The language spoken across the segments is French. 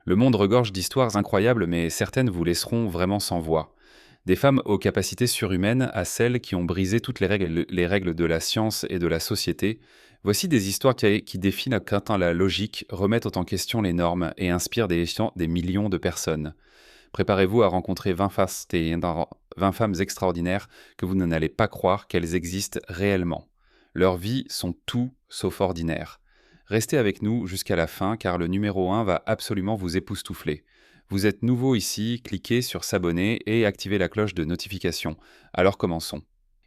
Le monde regorge d'histoires incroyables, mais certaines vous laisseront vraiment sans voix. Des femmes aux capacités surhumaines à celles qui ont brisé toutes les règles de la science et de la société. Voici des histoires qui défient la logique, remettent en question les normes et inspirent des millions de personnes. Préparez-vous à rencontrer 20 femmes extraordinaires que vous n'allez pas croire qu'elles existent réellement. Leurs vies sont tout sauf ordinaires. Restez avec nous jusqu'à la fin car le numéro 1 va absolument vous époustoufler. Vous êtes nouveau ici, cliquez sur s'abonner et activez la cloche de notification. Alors commençons.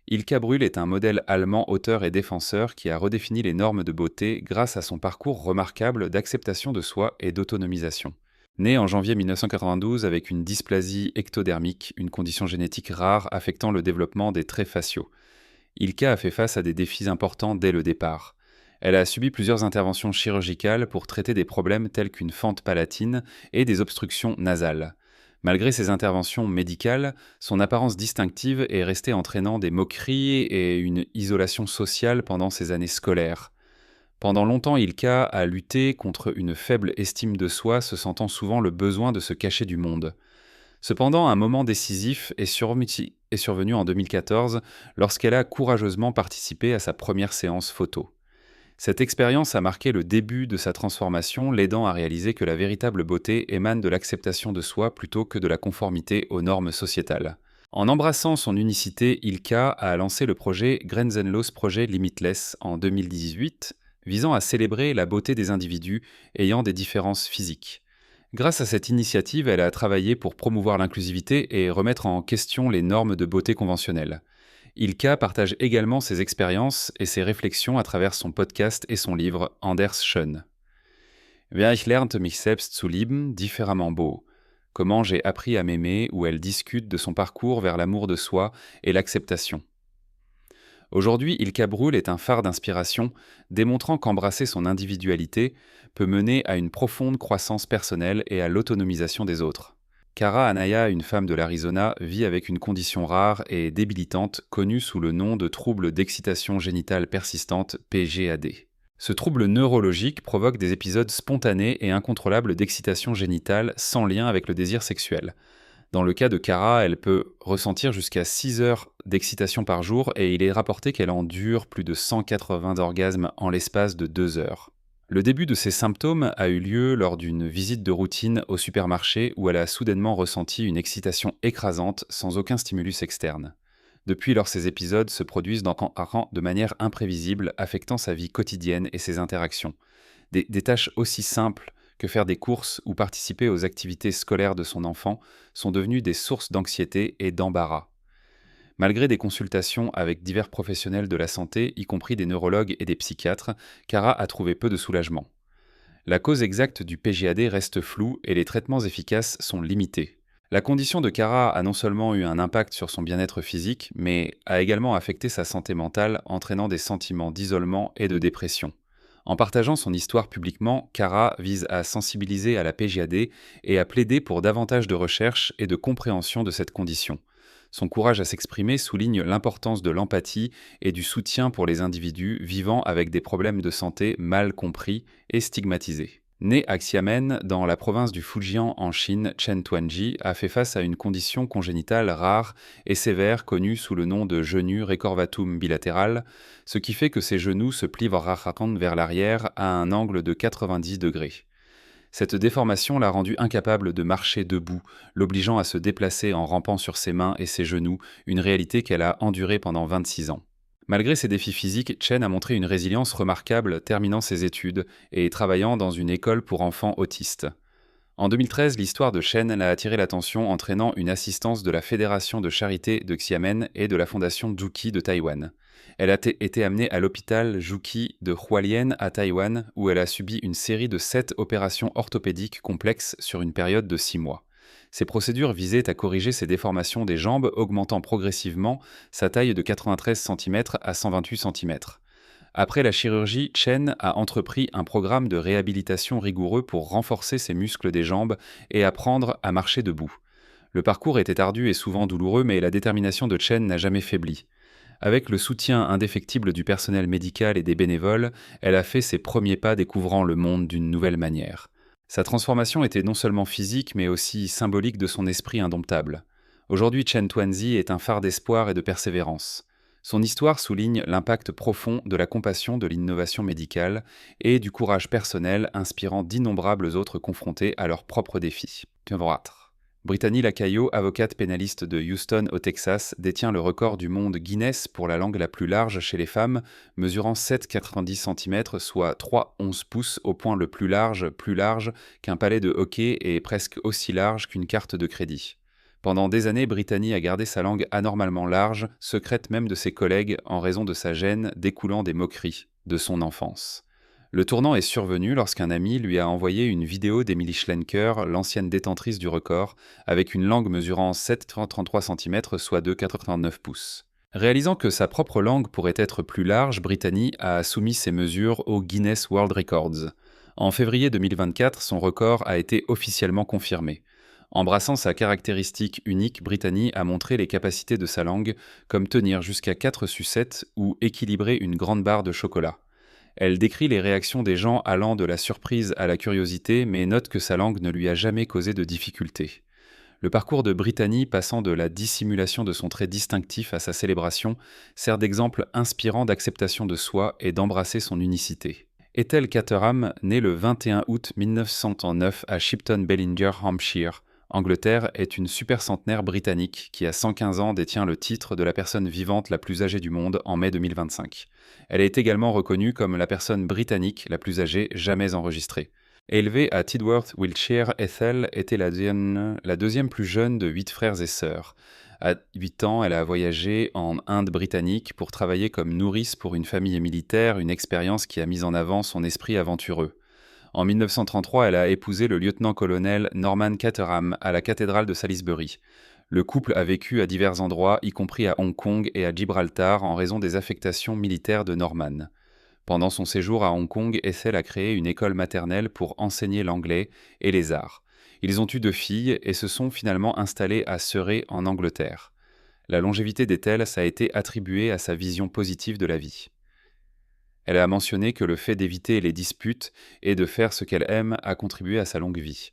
Ilka Brühl est un modèle allemand auteur et défenseur qui a redéfini les normes de beauté grâce à son parcours remarquable d'acceptation de soi et d'autonomisation. Née en janvier 1992 avec une dysplasie ectodermique, une condition génétique rare affectant le développement des traits faciaux, Ilka a fait face à des défis importants dès le départ. Elle a subi plusieurs interventions chirurgicales pour traiter des problèmes tels qu'une fente palatine et des obstructions nasales. Malgré ces interventions médicales, son apparence distinctive est restée entraînant des moqueries et une isolation sociale pendant ses années scolaires. Pendant longtemps, Ilka a lutté contre une faible estime de soi, se sentant souvent le besoin de se cacher du monde. Cependant, un moment décisif est survenu en 2014 lorsqu'elle a courageusement participé à sa première séance photo. Cette expérience a marqué le début de sa transformation, l'aidant à réaliser que la véritable beauté émane de l'acceptation de soi plutôt que de la conformité aux normes sociétales. En embrassant son unicité, Ilka a lancé le projet Grenzenlos Projet Limitless en 2018, visant à célébrer la beauté des individus ayant des différences physiques. Grâce à cette initiative, elle a travaillé pour promouvoir l'inclusivité et remettre en question les normes de beauté conventionnelles. Ilka partage également ses expériences et ses réflexions à travers son podcast et son livre Anders Schön. Wie ich lernte mich selbst zu lieben, différemment beau. Comment j'ai appris à m'aimer, où elle discute de son parcours vers l'amour de soi et l'acceptation. Aujourd'hui, Ilka Brühl est un phare d'inspiration, démontrant qu'embrasser son individualité peut mener à une profonde croissance personnelle et à l'autonomisation des autres. Cara Anaya, une femme de l'Arizona, vit avec une condition rare et débilitante connue sous le nom de trouble d'excitation génitale persistante, PGAD. Ce trouble neurologique provoque des épisodes spontanés et incontrôlables d'excitation génitale sans lien avec le désir sexuel. Dans le cas de Cara, elle peut ressentir jusqu'à 6 heures d'excitation par jour et il est rapporté qu'elle endure plus de 180 orgasmes en l'espace de 2 heures. Le début de ces symptômes a eu lieu lors d'une visite de routine au supermarché où elle a soudainement ressenti une excitation écrasante sans aucun stimulus externe. Depuis lors, ces épisodes se produisent de manière imprévisible, affectant sa vie quotidienne et ses interactions. Des tâches aussi simples que faire des courses ou participer aux activités scolaires de son enfant sont devenues des sources d'anxiété et d'embarras. Malgré des consultations avec divers professionnels de la santé, y compris des neurologues et des psychiatres, Cara a trouvé peu de soulagement. La cause exacte du PGAD reste floue et les traitements efficaces sont limités. La condition de Cara a non seulement eu un impact sur son bien-être physique, mais a également affecté sa santé mentale, entraînant des sentiments d'isolement et de dépression. En partageant son histoire publiquement, Cara vise à sensibiliser à la PGAD et à plaider pour davantage de recherche et de compréhension de cette condition. Son courage à s'exprimer souligne l'importance de l'empathie et du soutien pour les individus vivant avec des problèmes de santé mal compris et stigmatisés. Né à Xiamen, dans la province du Fujian en Chine, Chen Tuanji a fait face à une condition congénitale rare et sévère connue sous le nom de genou recurvatum bilatéral, ce qui fait que ses genoux se plient vers l'arrière à un angle de 90 degrés. Cette déformation l'a rendu incapable de marcher debout, l'obligeant à se déplacer en rampant sur ses mains et ses genoux, une réalité qu'elle a endurée pendant 26 ans. Malgré ses défis physiques, Chen a montré une résilience remarquable, terminant ses études et travaillant dans une école pour enfants autistes. En 2013, l'histoire de Chen a attiré l'attention, entraînant une assistance de la Fédération de charité de Xiamen et de la Fondation Juki de Taïwan. Elle a été amenée à l'hôpital Juki de Hualien à Taïwan, où elle a subi une série de 7 opérations orthopédiques complexes sur une période de 6 mois. Ces procédures visaient à corriger ses déformations des jambes, augmentant progressivement sa taille de 93 cm à 128 cm. Après la chirurgie, Chen a entrepris un programme de réhabilitation rigoureux pour renforcer ses muscles des jambes et apprendre à marcher debout. Le parcours était ardu et souvent douloureux, mais la détermination de Chen n'a jamais faibli. Avec le soutien indéfectible du personnel médical et des bénévoles, elle a fait ses premiers pas découvrant le monde d'une nouvelle manière. Sa transformation était non seulement physique, mais aussi symbolique de son esprit indomptable. Aujourd'hui, Chen Tuanzi est un phare d'espoir et de persévérance. Son histoire souligne l'impact profond de la compassion de l'innovation médicale et du courage personnel inspirant d'innombrables autres confrontés à leurs propres défis. Brittany Lacayo, avocate pénaliste de Houston au Texas, détient le record du monde Guinness pour la langue la plus large chez les femmes, mesurant 7,90 cm, soit 3,11 pouces, au point le plus large qu'un palais de hockey et presque aussi large qu'une carte de crédit. Pendant des années, Brittany a gardé sa langue anormalement large, secrète même de ses collègues en raison de sa gêne découlant des moqueries de son enfance. Le tournant est survenu lorsqu'un ami lui a envoyé une vidéo d'Emily Schlenker, l'ancienne détentrice du record, avec une langue mesurant 7,33 cm, soit 2,89 pouces. Réalisant que sa propre langue pourrait être plus large, Brittany a soumis ses mesures au Guinness World Records. En février 2024, son record a été officiellement confirmé. Embrassant sa caractéristique unique, Brittany a montré les capacités de sa langue, comme tenir jusqu'à 4 sucettes ou équilibrer une grande barre de chocolat. Elle décrit les réactions des gens allant de la surprise à la curiosité, mais note que sa langue ne lui a jamais causé de difficultés. Le parcours de Brittany, passant de la dissimulation de son trait distinctif à sa célébration, sert d'exemple inspirant d'acceptation de soi et d'embrasser son unicité. Ethel Caterham, née le 21 août 1909 à Shipton Bellinger, Hampshire, Angleterre, est une super centenaire britannique qui, à 115 ans, détient le titre de la personne vivante la plus âgée du monde en mai 2025. Elle est également reconnue comme la personne britannique la plus âgée jamais enregistrée. Élevée à Tidworth, Wiltshire, Ethel était la deuxième plus jeune de 8 frères et sœurs. À 8 ans, elle a voyagé en Inde britannique pour travailler comme nourrice pour une famille militaire, une expérience qui a mis en avant son esprit aventureux. En 1933, elle a épousé le lieutenant-colonel Norman Caterham à la cathédrale de Salisbury. Le couple a vécu à divers endroits, y compris à Hong Kong et à Gibraltar, en raison des affectations militaires de Norman. Pendant son séjour à Hong Kong, Ethel a créé une école maternelle pour enseigner l'anglais et les arts. Ils ont eu 2 filles et se sont finalement installés à Surrey, en Angleterre. La longévité d'Ethel a été attribuée à sa vision positive de la vie. Elle a mentionné que le fait d'éviter les disputes et de faire ce qu'elle aime a contribué à sa longue vie.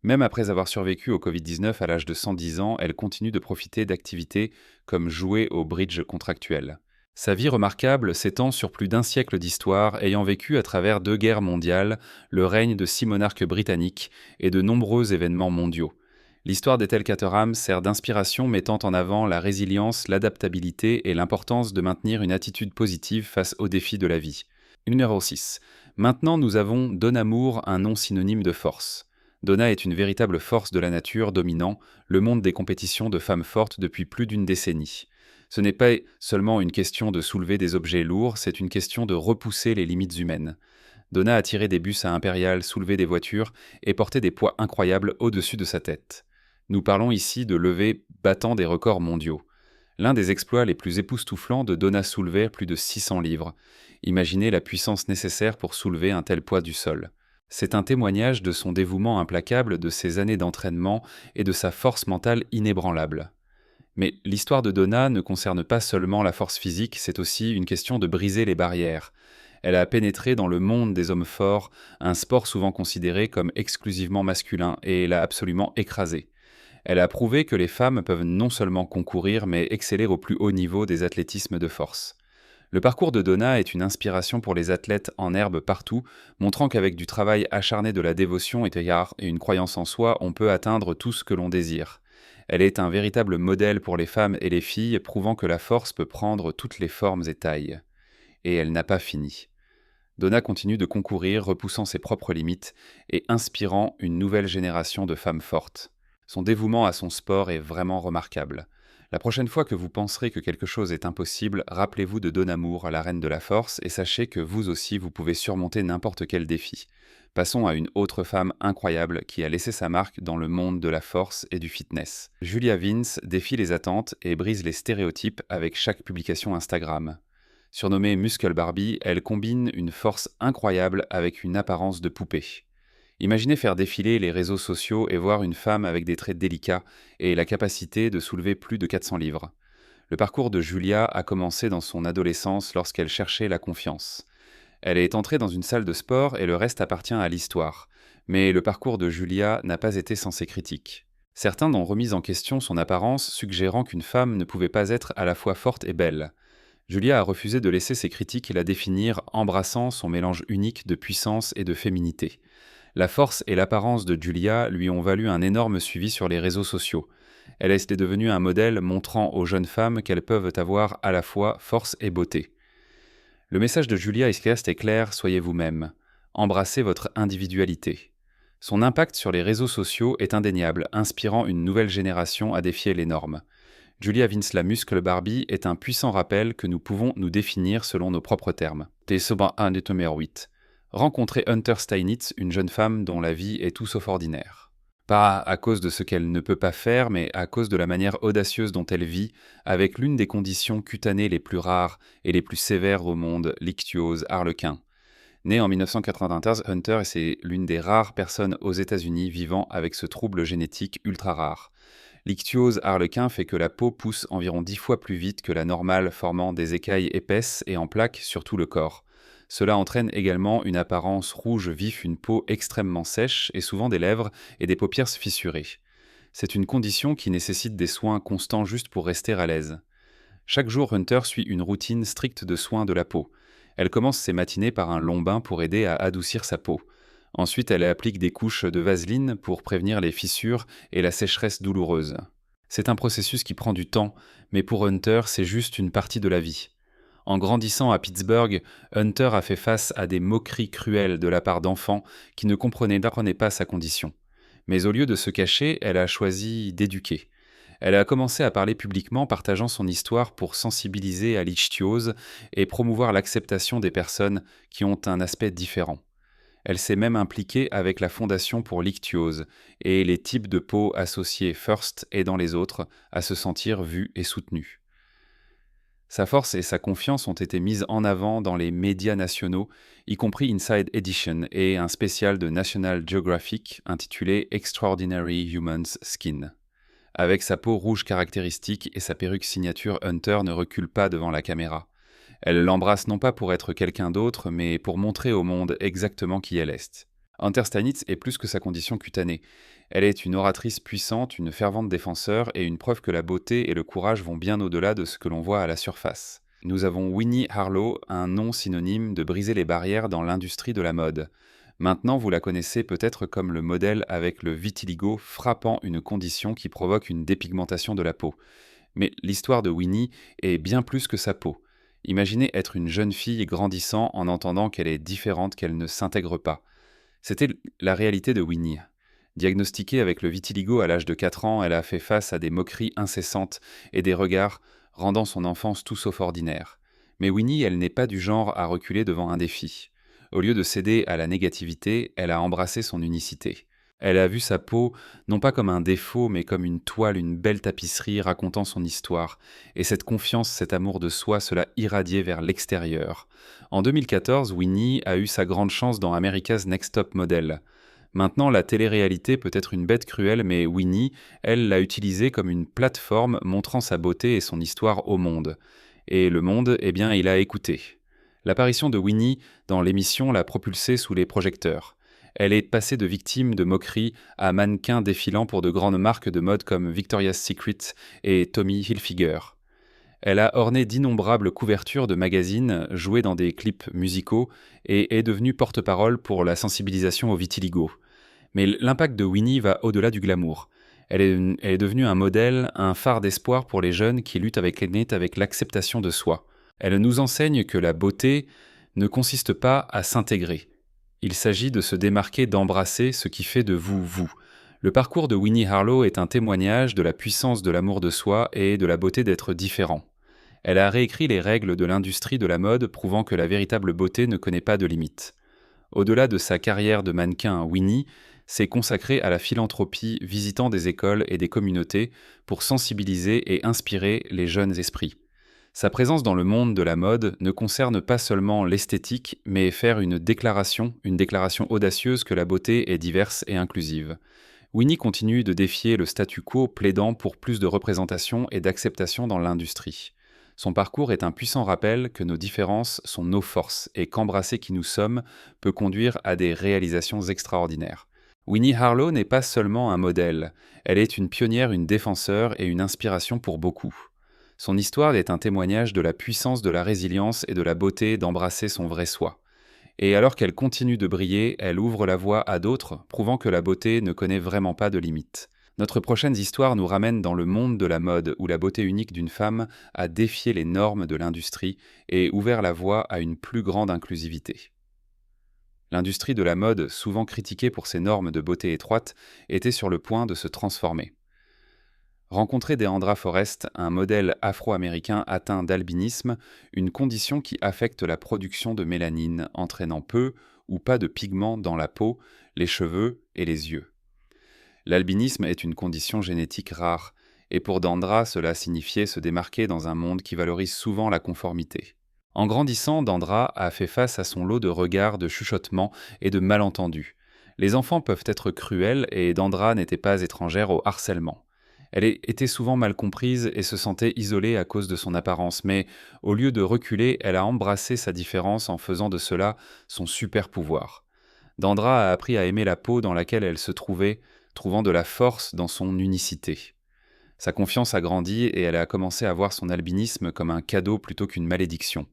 Même après avoir survécu au Covid-19 à l'âge de 110 ans, elle continue de profiter d'activités comme jouer au bridge contractuel. Sa vie remarquable s'étend sur plus d'1 siècle d'histoire, ayant vécu à travers 2 guerres mondiales, le règne de 6 monarques britanniques et de nombreux événements mondiaux. L'histoire d'Ethel Caterham sert d'inspiration, mettant en avant la résilience, l'adaptabilité et l'importance de maintenir une attitude positive face aux défis de la vie. Numéro 6. Maintenant, nous avons Donna Moore, un nom synonyme de force. Donna est une véritable force de la nature dominant le monde des compétitions de femmes fortes depuis plus d'1 décennie. Ce n'est pas seulement une question de soulever des objets lourds, c'est une question de repousser les limites humaines. Donna a tiré des bus à Impérial, soulevé des voitures et porté des poids incroyables au-dessus de sa tête. Nous parlons ici de levées battant des records mondiaux. L'un des exploits les plus époustouflants de Donna soulevait plus de 600 livres. Imaginez la puissance nécessaire pour soulever un tel poids du sol. C'est un témoignage de son dévouement implacable, de ses années d'entraînement et de sa force mentale inébranlable. Mais l'histoire de Donna ne concerne pas seulement la force physique, c'est aussi une question de briser les barrières. Elle a pénétré dans le monde des hommes forts, un sport souvent considéré comme exclusivement masculin, et l'a absolument écrasé. Elle a prouvé que les femmes peuvent non seulement concourir, mais exceller au plus haut niveau des athlétismes de force. Le parcours de Donna est une inspiration pour les athlètes en herbe partout, montrant qu'avec du travail acharné, de la dévotion et une croyance en soi, on peut atteindre tout ce que l'on désire. Elle est un véritable modèle pour les femmes et les filles, prouvant que la force peut prendre toutes les formes et tailles. Et elle n'a pas fini. Donna continue de concourir, repoussant ses propres limites et inspirant une nouvelle génération de femmes fortes. Son dévouement à son sport est vraiment remarquable. La prochaine fois que vous penserez que quelque chose est impossible, rappelez-vous de Donna Moore, la reine de la force, et sachez que vous aussi vous pouvez surmonter n'importe quel défi. Passons à une autre femme incroyable qui a laissé sa marque dans le monde de la force et du fitness. Julia Vince défie les attentes et brise les stéréotypes avec chaque publication Instagram. Surnommée Muscle Barbie, elle combine une force incroyable avec une apparence de poupée. Imaginez faire défiler les réseaux sociaux et voir une femme avec des traits délicats et la capacité de soulever plus de 400 livres. Le parcours de Julia a commencé dans son adolescence lorsqu'elle cherchait la confiance. Elle est entrée dans une salle de sport et le reste appartient à l'histoire. Mais le parcours de Julia n'a pas été sans ses critiques. Certains ont remis en question son apparence, suggérant qu'une femme ne pouvait pas être à la fois forte et belle. Julia a refusé de laisser ses critiques la définir, embrassant son mélange unique de puissance et de féminité. La force et l'apparence de Julia lui ont valu un énorme suivi sur les réseaux sociaux. Elle est devenue un modèle montrant aux jeunes femmes qu'elles peuvent avoir à la fois force et beauté. Le message de Julia Iscast est clair, soyez vous-même. Embrassez votre individualité. Son impact sur les réseaux sociaux est indéniable, inspirant une nouvelle génération à défier les normes. Julia Winsla Muscle Barbie est un puissant rappel que nous pouvons nous définir selon nos propres termes. Numéro 8. Rencontrer Hunter Steinitz, une jeune femme dont la vie est tout sauf ordinaire. Pas à cause de ce qu'elle ne peut pas faire, mais à cause de la manière audacieuse dont elle vit, avec l'une des conditions cutanées les plus rares et les plus sévères au monde, l'ichthyose harlequin. Née en 1993, Hunter est l'une des rares personnes aux États-Unis vivant avec ce trouble génétique ultra rare. L'ichthyose harlequin fait que la peau pousse environ 10 fois plus vite que la normale, formant des écailles épaisses et en plaques sur tout le corps. Cela entraîne également une apparence rouge vif, une peau extrêmement sèche et souvent des lèvres et des paupières fissurées. C'est une condition qui nécessite des soins constants juste pour rester à l'aise. Chaque jour, Hunter suit une routine stricte de soins de la peau. Elle commence ses matinées par un long bain pour aider à adoucir sa peau. Ensuite, elle applique des couches de vaseline pour prévenir les fissures et la sécheresse douloureuse. C'est un processus qui prend du temps, mais pour Hunter, c'est juste une partie de la vie. En grandissant à Pittsburgh, Hunter a fait face à des moqueries cruelles de la part d'enfants qui ne comprenaient pas sa condition. Mais au lieu de se cacher, elle a choisi d'éduquer. Elle a commencé à parler publiquement, partageant son histoire pour sensibiliser à l'ichthyose et promouvoir l'acceptation des personnes qui ont un aspect différent. Elle s'est même impliquée avec la Fondation pour l'ichthyose et les types de peau associés First aidant les autres à se sentir vus et soutenus. Sa force et sa confiance ont été mises en avant dans les médias nationaux, y compris Inside Edition et un spécial de National Geographic intitulé Extraordinary Human's Skin. Avec sa peau rouge caractéristique et sa perruque signature, Hunter ne recule pas devant la caméra. Elle l'embrasse non pas pour être quelqu'un d'autre, mais pour montrer au monde exactement qui elle est. Hunter Steinitz est plus que sa condition cutanée. Elle est une oratrice puissante, une fervente défenseur et une preuve que la beauté et le courage vont bien au-delà de ce que l'on voit à la surface. Nous avons Winnie Harlow, un nom synonyme de briser les barrières dans l'industrie de la mode. Maintenant, vous la connaissez peut-être comme le modèle avec le vitiligo frappant une condition qui provoque une dépigmentation de la peau. Mais l'histoire de Winnie est bien plus que sa peau. Imaginez être une jeune fille grandissant en entendant qu'elle est différente, qu'elle ne s'intègre pas. C'était la réalité de Winnie. Diagnostiquée avec le vitiligo à l'âge de 4 ans, elle a fait face à des moqueries incessantes et des regards rendant son enfance tout sauf ordinaire. Mais Winnie, elle n'est pas du genre à reculer devant un défi. Au lieu de céder à la négativité, elle a embrassé son unicité. Elle a vu sa peau non pas comme un défaut, mais comme une toile, une belle tapisserie racontant son histoire. Et cette confiance, cet amour de soi, cela irradiait vers l'extérieur. En 2014, Winnie a eu sa grande chance dans America's Next Top Model. Maintenant, la télé-réalité peut être une bête cruelle, mais Winnie, elle, l'a utilisée comme une plateforme montrant sa beauté et son histoire au monde. Et le monde, eh bien, il a écouté. L'apparition de Winnie dans l'émission l'a propulsée sous les projecteurs. Elle est passée de victime de moqueries à mannequin défilant pour de grandes marques de mode comme Victoria's Secret et Tommy Hilfiger. Elle a orné d'innombrables couvertures de magazines, joué dans des clips musicaux et est devenue porte-parole pour la sensibilisation au vitiligo. Mais l'impact de Winnie va au-delà du glamour. Elle est devenue un modèle, un phare d'espoir pour les jeunes qui luttent avec l'acceptation de soi. Elle nous enseigne que la beauté ne consiste pas à s'intégrer. Il s'agit de se démarquer, d'embrasser ce qui fait de vous, vous. Le parcours de Winnie Harlow est un témoignage de la puissance de l'amour de soi et de la beauté d'être différent. Elle a réécrit les règles de l'industrie de la mode, prouvant que la véritable beauté ne connaît pas de limites. Au-delà de sa carrière de mannequin, Winnie s'est consacrée à la philanthropie, visitant des écoles et des communautés pour sensibiliser et inspirer les jeunes esprits. Sa présence dans le monde de la mode ne concerne pas seulement l'esthétique, mais faire une déclaration audacieuse que la beauté est diverse et inclusive. Winnie continue de défier le statu quo, plaidant pour plus de représentation et d'acceptation dans l'industrie. Son parcours est un puissant rappel que nos différences sont nos forces et qu'embrasser qui nous sommes peut conduire à des réalisations extraordinaires. Winnie Harlow n'est pas seulement un modèle, elle est une pionnière, une défenseur et une inspiration pour beaucoup. Son histoire est un témoignage de la puissance de la résilience et de la beauté d'embrasser son vrai soi. Et alors qu'elle continue de briller, elle ouvre la voie à d'autres, prouvant que la beauté ne connaît vraiment pas de limites. Notre prochaine histoire nous ramène dans le monde de la mode, où la beauté unique d'une femme a défié les normes de l'industrie et ouvert la voie à une plus grande inclusivité. L'industrie de la mode, souvent critiquée pour ses normes de beauté étroites, était sur le point de se transformer. Rencontrer Deandra Forrest, un modèle afro-américain atteint d'albinisme, une condition qui affecte la production de mélanine, entraînant peu ou pas de pigments dans la peau, les cheveux et les yeux. L'albinisme est une condition génétique rare, et pour Deandra, cela signifiait se démarquer dans un monde qui valorise souvent la conformité. En grandissant, Deandra a fait face à son lot de regards, de chuchotements et de malentendus. Les enfants peuvent être cruels et Deandra n'était pas étrangère au harcèlement. Elle était souvent mal comprise et se sentait isolée à cause de son apparence, mais au lieu de reculer, elle a embrassé sa différence en faisant de cela son super pouvoir. Deandra a appris à aimer la peau dans laquelle elle se trouvait, trouvant de la force dans son unicité. Sa confiance a grandi et elle a commencé à voir son albinisme comme un cadeau plutôt qu'une malédiction.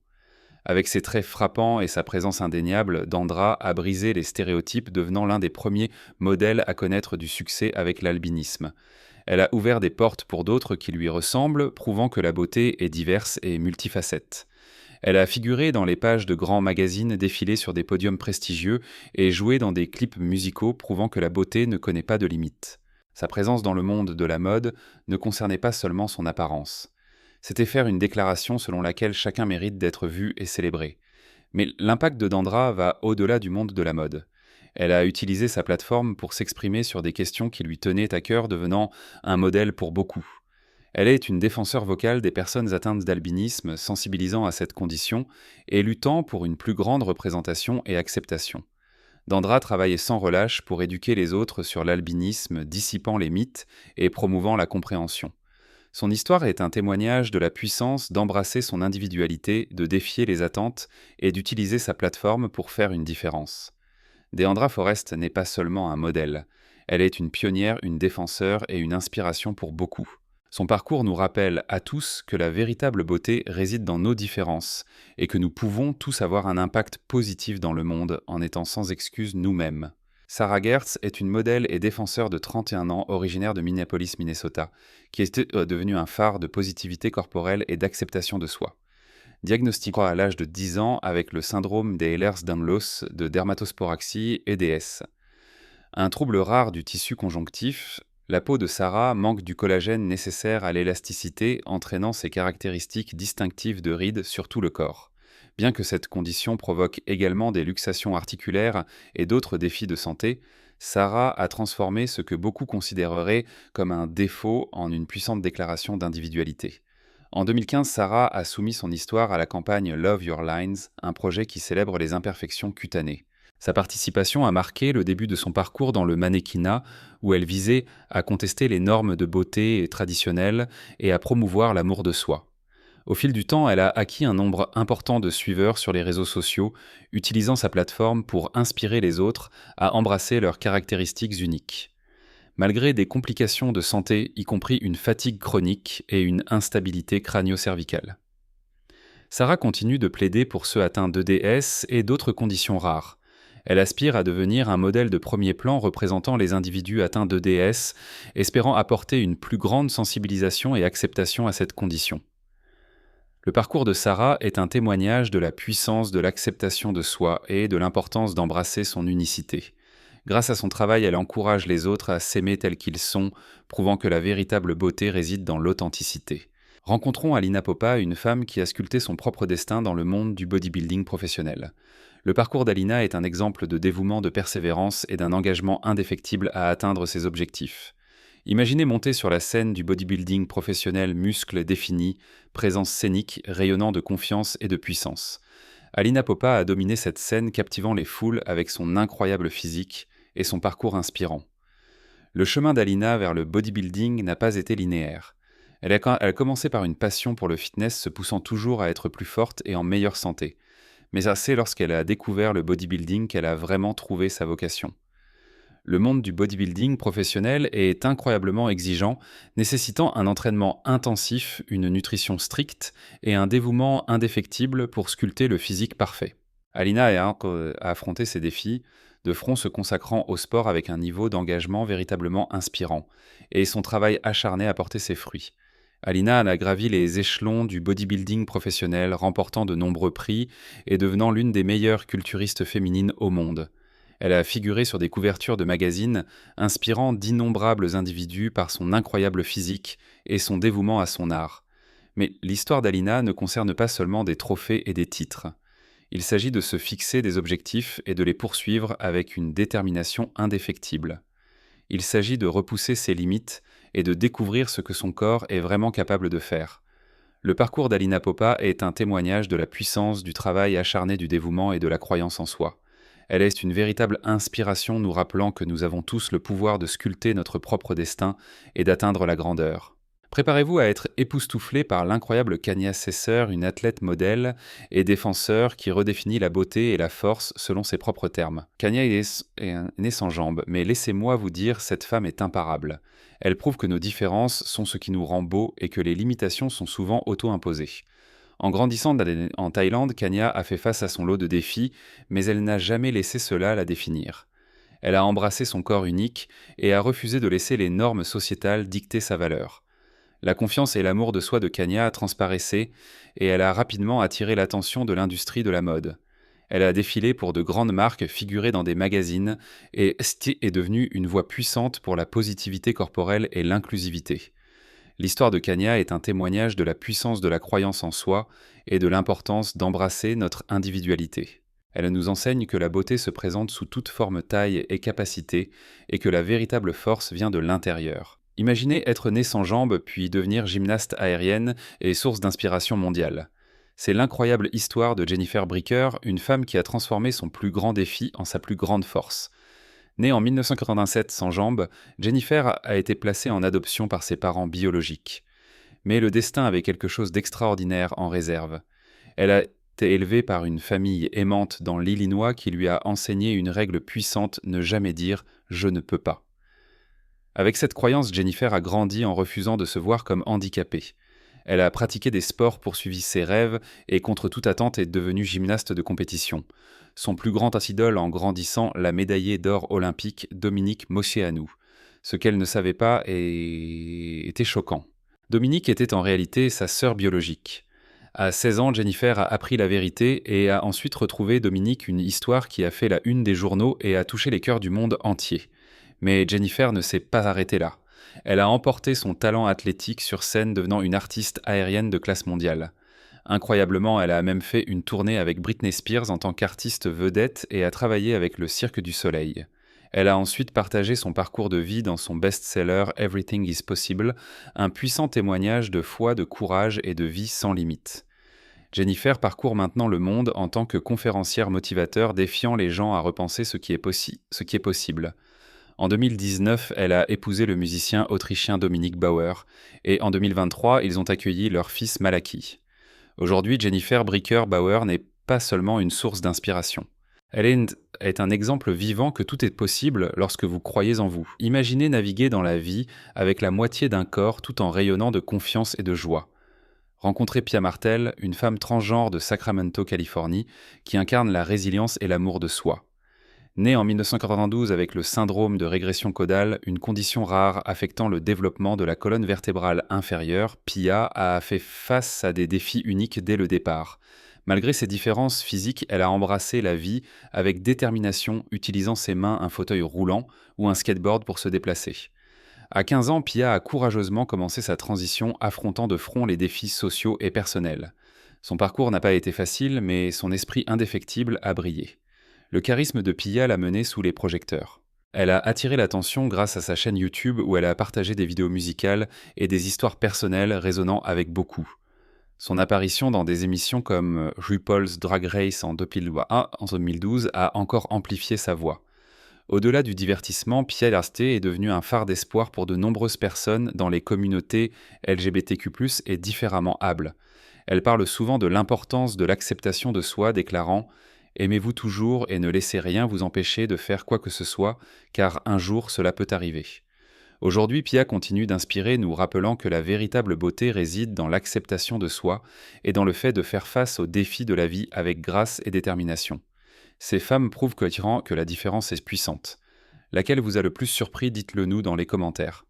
Avec ses traits frappants et sa présence indéniable, Deandra a brisé les stéréotypes, devenant l'un des premiers modèles à connaître du succès avec l'albinisme. Elle a ouvert des portes pour d'autres qui lui ressemblent, prouvant que la beauté est diverse et multifacette. Elle a figuré dans les pages de grands magazines, défilé sur des podiums prestigieux et joué dans des clips musicaux, prouvant que la beauté ne connaît pas de limites. Sa présence dans le monde de la mode ne concernait pas seulement son apparence. C'était faire une déclaration selon laquelle chacun mérite d'être vu et célébré. Mais l'impact de Deandra va au-delà du monde de la mode. Elle a utilisé sa plateforme pour s'exprimer sur des questions qui lui tenaient à cœur, devenant un modèle pour beaucoup. Elle est une défenseur vocale des personnes atteintes d'albinisme, sensibilisant à cette condition et luttant pour une plus grande représentation et acceptation. Deandra travaillait sans relâche pour éduquer les autres sur l'albinisme, dissipant les mythes et promouvant la compréhension. Son histoire est un témoignage de la puissance d'embrasser son individualité, de défier les attentes et d'utiliser sa plateforme pour faire une différence. Deandra Forrest n'est pas seulement un modèle. Elle est une pionnière, une défenseur et une inspiration pour beaucoup. Son parcours nous rappelle à tous que la véritable beauté réside dans nos différences et que nous pouvons tous avoir un impact positif dans le monde en étant sans excuse nous-mêmes. Sarah Gertz est une modèle et défenseur de 31 ans, originaire de Minneapolis, Minnesota, qui est devenue un phare de positivité corporelle et d'acceptation de soi. Diagnostiquée à l'âge de 10 ans avec le syndrome des Ehlers-Danlos, de dermatosporaxie et DS. Un trouble rare du tissu conjonctif, la peau de Sarah manque du collagène nécessaire à l'élasticité, entraînant ses caractéristiques distinctives de rides sur tout le corps. Bien que cette condition provoque également des luxations articulaires et d'autres défis de santé, Sarah a transformé ce que beaucoup considéreraient comme un défaut en une puissante déclaration d'individualité. En 2015, Sarah a soumis son histoire à la campagne Love Your Lines, un projet qui célèbre les imperfections cutanées. Sa participation a marqué le début de son parcours dans le mannequinat, où elle visait à contester les normes de beauté traditionnelles et à promouvoir l'amour de soi. Au fil du temps, elle a acquis un nombre important de suiveurs sur les réseaux sociaux, utilisant sa plateforme pour inspirer les autres à embrasser leurs caractéristiques uniques. Malgré des complications de santé, y compris une fatigue chronique et une instabilité crânio-cervicale. Sarah continue de plaider pour ceux atteints d'EDS et d'autres conditions rares. Elle aspire à devenir un modèle de premier plan représentant les individus atteints d'EDS, espérant apporter une plus grande sensibilisation et acceptation à cette condition. Le parcours de Sarah est un témoignage de la puissance de l'acceptation de soi et de l'importance d'embrasser son unicité. Grâce à son travail, elle encourage les autres à s'aimer tels qu'ils sont, prouvant que la véritable beauté réside dans l'authenticité. Rencontrons Alina Popa, une femme qui a sculpté son propre destin dans le monde du bodybuilding professionnel. Le parcours d'Alina est un exemple de dévouement, de persévérance et d'un engagement indéfectible à atteindre ses objectifs. Imaginez monter sur la scène du bodybuilding professionnel, muscles définis, présence scénique, rayonnant de confiance et de puissance. Alina Popa a dominé cette scène, captivant les foules avec son incroyable physique et son parcours inspirant. Le chemin d'Alina vers le bodybuilding n'a pas été linéaire. Elle a commencé par une passion pour le fitness, se poussant toujours à être plus forte et en meilleure santé. Mais c'est lorsqu'elle a découvert le bodybuilding qu'elle a vraiment trouvé sa vocation. Le monde du bodybuilding professionnel est incroyablement exigeant, nécessitant un entraînement intensif, une nutrition stricte et un dévouement indéfectible pour sculpter le physique parfait. Alina a affronté ces défis de front, se consacrant au sport avec un niveau d'engagement véritablement inspirant, et son travail acharné a porté ses fruits. Alina a gravi les échelons du bodybuilding professionnel, remportant de nombreux prix et devenant l'une des meilleures culturistes féminines au monde. Elle a figuré sur des couvertures de magazines, inspirant d'innombrables individus par son incroyable physique et son dévouement à son art. Mais l'histoire d'Alina ne concerne pas seulement des trophées et des titres. Il s'agit de se fixer des objectifs et de les poursuivre avec une détermination indéfectible. Il s'agit de repousser ses limites et de découvrir ce que son corps est vraiment capable de faire. Le parcours d'Alina Popa est un témoignage de la puissance du travail acharné, du dévouement et de la croyance en soi. Elle est une véritable inspiration nous rappelant que nous avons tous le pouvoir de sculpter notre propre destin et d'atteindre la grandeur. Préparez-vous à être époustouflé par l'incroyable Kanya Sesser, une athlète modèle et défenseur qui redéfinit la beauté et la force selon ses propres termes. Kanya est née sans jambes, mais laissez-moi vous dire, cette femme est imparable. Elle prouve que nos différences sont ce qui nous rend beaux et que les limitations sont souvent auto-imposées. En grandissant en Thaïlande, Kanya a fait face à son lot de défis, mais elle n'a jamais laissé cela la définir. Elle a embrassé son corps unique et a refusé de laisser les normes sociétales dicter sa valeur. La confiance et l'amour de soi de Kanya transparaissaient et elle a rapidement attiré l'attention de l'industrie de la mode. Elle a défilé pour de grandes marques, figuré dans des magazines et est devenue une voix puissante pour la positivité corporelle et l'inclusivité. L'histoire de Kanya est un témoignage de la puissance de la croyance en soi et de l'importance d'embrasser notre individualité. Elle nous enseigne que la beauté se présente sous toute forme, taille et capacité et que la véritable force vient de l'intérieur. Imaginez être née sans jambes puis devenir gymnaste aérienne et source d'inspiration mondiale. C'est l'incroyable histoire de Jennifer Bricker, une femme qui a transformé son plus grand défi en sa plus grande force. Née en 1987 sans jambes, Jennifer a été placée en adoption par ses parents biologiques. Mais le destin avait quelque chose d'extraordinaire en réserve. Elle a été élevée par une famille aimante dans l'Illinois qui lui a enseigné une règle puissante: ne jamais dire « je ne peux pas ». Avec cette croyance, Jennifer a grandi en refusant de se voir comme handicapée. Elle a pratiqué des sports, poursuivi ses rêves et contre toute attente est devenue gymnaste de compétition. Son plus grand idole en grandissant, la médaillée d'or olympique Dominique Moceanu. Ce qu'elle ne savait pas était choquant. Dominique était en réalité sa sœur biologique. À 16 ans, Jennifer a appris la vérité et a ensuite retrouvé Dominique, une histoire qui a fait la une des journaux et a touché les cœurs du monde entier. Mais Jennifer ne s'est pas arrêtée là. Elle a emporté son talent athlétique sur scène, devenant une artiste aérienne de classe mondiale. Incroyablement, elle a même fait une tournée avec Britney Spears en tant qu'artiste vedette et a travaillé avec le Cirque du Soleil. Elle a ensuite partagé son parcours de vie dans son best-seller Everything is Possible, un puissant témoignage de foi, de courage et de vie sans limite. Jennifer parcourt maintenant le monde en tant que conférencière motivateur, défiant les gens à repenser ce qui est possible. En 2019, elle a épousé le musicien autrichien Dominic Bauer, et en 2023, ils ont accueilli leur fils Malaki. Aujourd'hui, Jennifer Bricker Bauer n'est pas seulement une source d'inspiration. Elle est un exemple vivant que tout est possible lorsque vous croyez en vous. Imaginez naviguer dans la vie avec la moitié d'un corps tout en rayonnant de confiance et de joie. Rencontrez Pia Martel, une femme transgenre de Sacramento, Californie, qui incarne la résilience et l'amour de soi. Née en 1992 avec le syndrome de régression caudale, une condition rare affectant le développement de la colonne vertébrale inférieure, Pia a fait face à des défis uniques dès le départ. Malgré ses différences physiques, elle a embrassé la vie avec détermination, utilisant ses mains, un fauteuil roulant ou un skateboard pour se déplacer. À 15 ans, Pia a courageusement commencé sa transition, affrontant de front les défis sociaux et personnels. Son parcours n'a pas été facile, mais son esprit indéfectible a brillé. Le charisme de Pia l'a menée sous les projecteurs. Elle a attiré l'attention grâce à sa chaîne YouTube où elle a partagé des vidéos musicales et des histoires personnelles résonnant avec beaucoup. Son apparition dans des émissions comme RuPaul's Drag Race en 2012 a encore amplifié sa voix. Au-delà du divertissement, Pia Larté est devenue un phare d'espoir pour de nombreuses personnes dans les communautés LGBTQ+, et différemment hables. Elle parle souvent de l'importance de l'acceptation de soi, déclarant Aimez-vous toujours et ne laissez rien vous empêcher de faire quoi que ce soit, car un jour cela peut arriver. Aujourd'hui, Pia continue d'inspirer, nous rappelant que la véritable beauté réside dans l'acceptation de soi et dans le fait de faire face aux défis de la vie avec grâce et détermination. Ces femmes prouvent que la différence est puissante. Laquelle vous a le plus surpris, dites-le nous dans les commentaires.